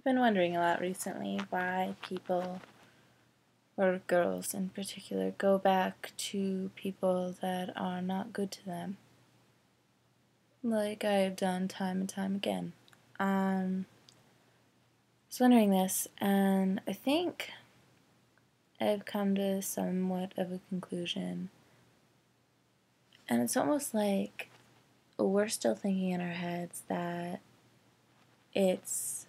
I've been wondering a lot recently why people, or girls in particular, go back to people that are not good to them, like I have done time and time again. I was wondering this, and I think I've come to somewhat of a conclusion. And it's almost like we're still thinking in our heads that it's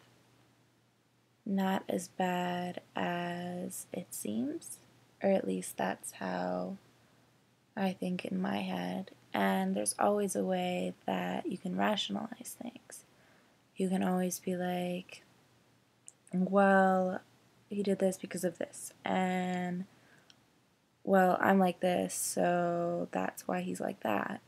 not as bad as it seems, or at least that's how I think in my head. And there's always a way that you can rationalize things. You can always be like, well, he did this because of this. And, well, I'm like this, so that's why he's like that.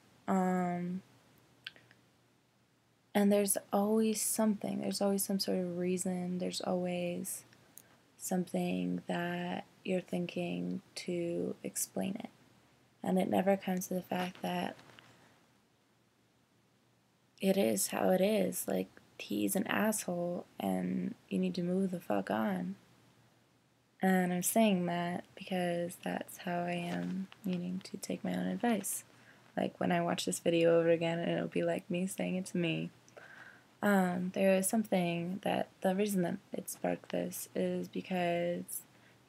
And there's always something. There's always some sort of reason. There's always something that you're thinking to explain it. And it never comes to the fact that it is how it is. Like, he's an asshole and you need to move the fuck on. And I'm saying that because that's how I am needing to take my own advice. Like, when I watch this video over again, it'll be like me saying it to me. There was something that the reason that it sparked this is because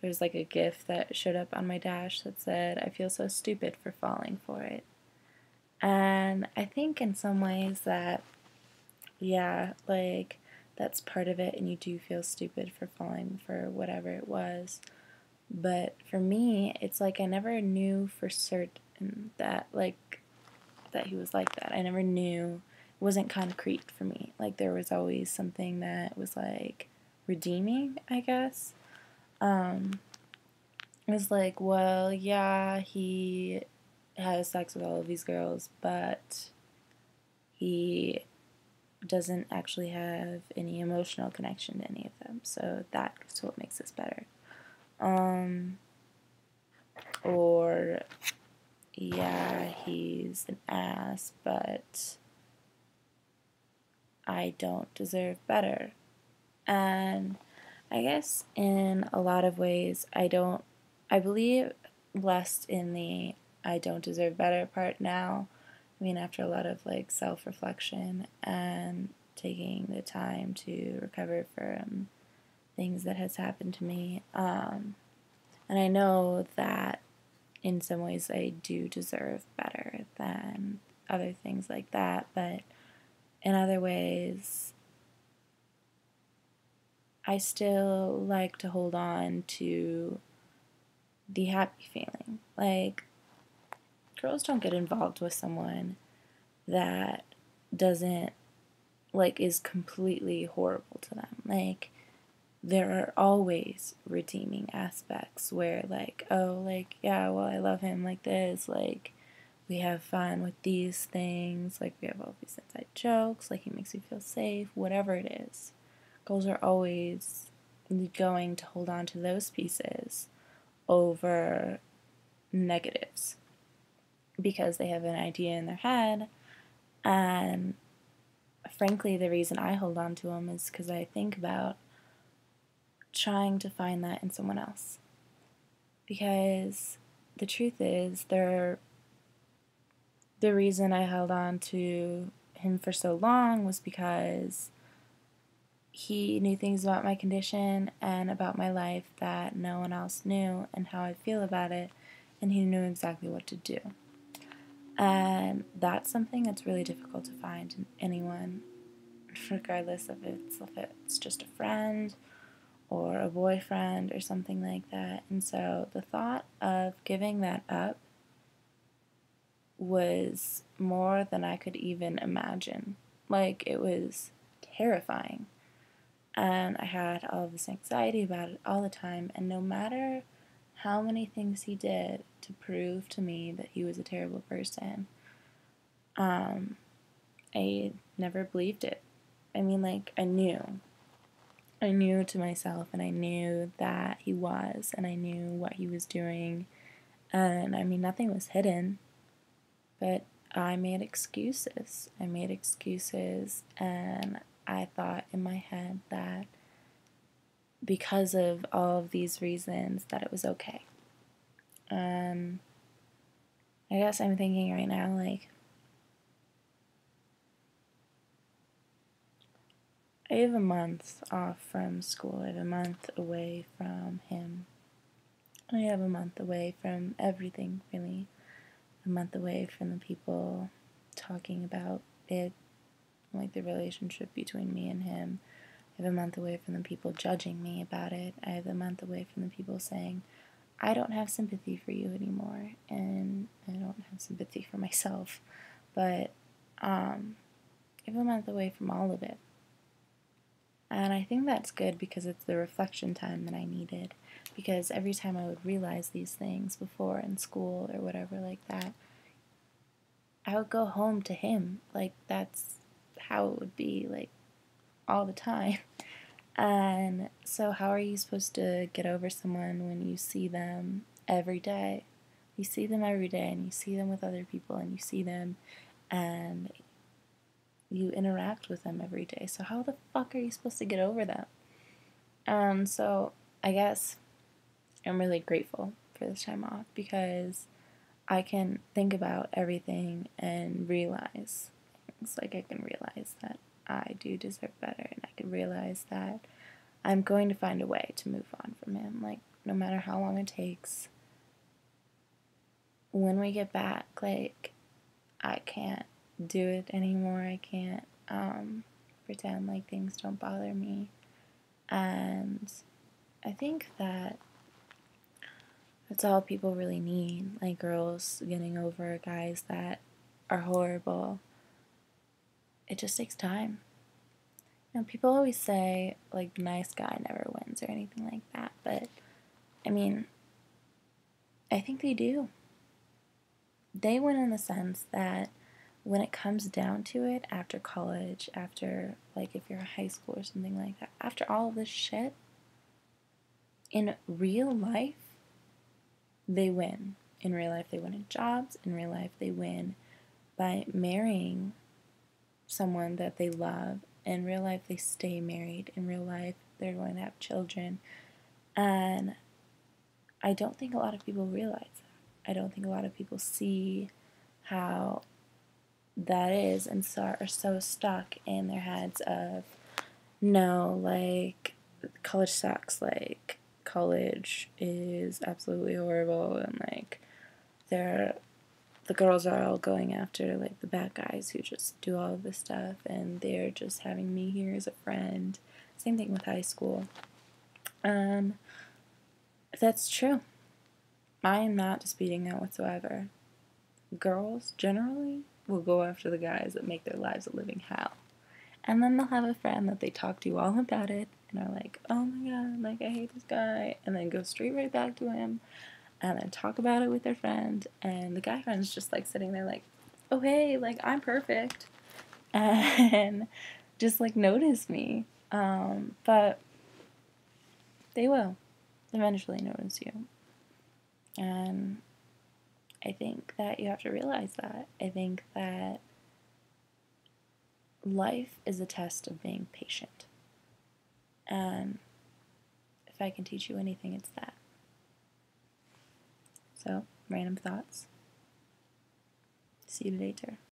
there's like a GIF that showed up on my dash that said, "I feel so stupid for falling for it." And I think in some ways that, yeah, like that's part of it, and you do feel stupid for falling for whatever it was. But for me, it's like I never knew for certain that, like, that he was like that. I never knew. It wasn't concrete for me. Like, there was always something that was like redeeming, I guess. It was like, well, yeah, he has sex with all of these girls, but he doesn't actually have any emotional connection to any of them. So that's what makes this better. Or, yeah, he's an ass, but I don't deserve better. And I guess in a lot of ways, I believe less in the I don't deserve better part now. I mean, after a lot of like self reflection and taking the time to recover from things that has happened to me. And I know that in some ways I do deserve better than other things like that, but in other ways, I still like to hold on to the happy feeling. Like, girls don't get involved with someone that doesn't, like, is completely horrible to them. Like, there are always redeeming aspects where, like, oh, like, yeah, well, I love him like this. Like, we have fun with these things. Like, we have all these inside jokes. Like, he makes me feel safe. Whatever it is. Girls are always going to hold on to those pieces over negatives because they have an idea in their head. And frankly, the reason I hold on to them is because I think about trying to find that in someone else. Because the truth is, the reason I held on to him for so long was because he knew things about my condition and about my life that no one else knew and how I feel about it, and he knew exactly what to do. And that's something that's really difficult to find in anyone, regardless of if it's just a friend or a boyfriend or something like that. And so the thought of giving that up was more than I could even imagine. Like, it was terrifying. And I had all this anxiety about it all the time. And no matter how many things he did to prove to me that he was a terrible person, I never believed it. I mean, like, I knew. I knew to myself, and I knew that he was, and I knew what he was doing. And I mean, nothing was hidden, but I made excuses. I made excuses, and I thought in my head that because of all of these reasons that it was okay. I guess I'm thinking right now, like, I have a month off from school. I have a month away from him. I have a month away from everything, really. A month away from the people talking about it, like the relationship between me and him. I have a month away from the people judging me about it. I have a month away from the people saying, I don't have sympathy for you anymore, and I don't have sympathy for myself. But I have a month away from all of it. And I think that's good because it's the reflection time that I needed. Because every time I would realize these things before in school or whatever like that, I would go home to him. Like, that's how it would be, like, all the time. And so, how are you supposed to get over someone when you see them every day? You see them every day, and you see them with other people, and you see them, and you interact with them every day. So, how the fuck are you supposed to get over them? So, I guess I'm really grateful for this time off because I can think about everything and realize things. Like, I can realize that I do deserve better, and I can realize that I'm going to find a way to move on from him. Like, no matter how long it takes, when we get back, like, I can't do it anymore. I can't pretend like things don't bother me. And I think that that's all people really need. Like, girls getting over guys that are horrible. It just takes time. You know, people always say, like, the nice guy never wins or anything like that. But, I mean, I think they do. They win in the sense that when it comes down to it, after college, after, like, if you're in high school or something like that, after all of this shit, in real life, they win. In real life, they win in jobs. In real life, they win by marrying someone that they love. In real life, they stay married. In real life, they're going to have children. And I don't think a lot of people realize that. I don't think a lot of people see how that is and so are so stuck in their heads of, no, like, college sucks. Like, college is absolutely horrible, and, like, the girls are all going after, like, the bad guys who just do all of this stuff, and they're just having me here as a friend. Same thing with high school. That's true. I am not disputing that whatsoever. Girls, generally, will go after the guys that make their lives a living hell. And then they'll have a friend that they talk to all about it, and are like, oh my god, like, I hate this guy, and then go straight right back to him, and then talk about it with their friend, and the guy friend's just, like, sitting there like, oh hey, like, I'm perfect, and just, like, notice me. But they will eventually notice you. And I think that you have to realize that. I think that life is a test of being patient. And if I can teach you anything, it's that. So, random thoughts. See you later.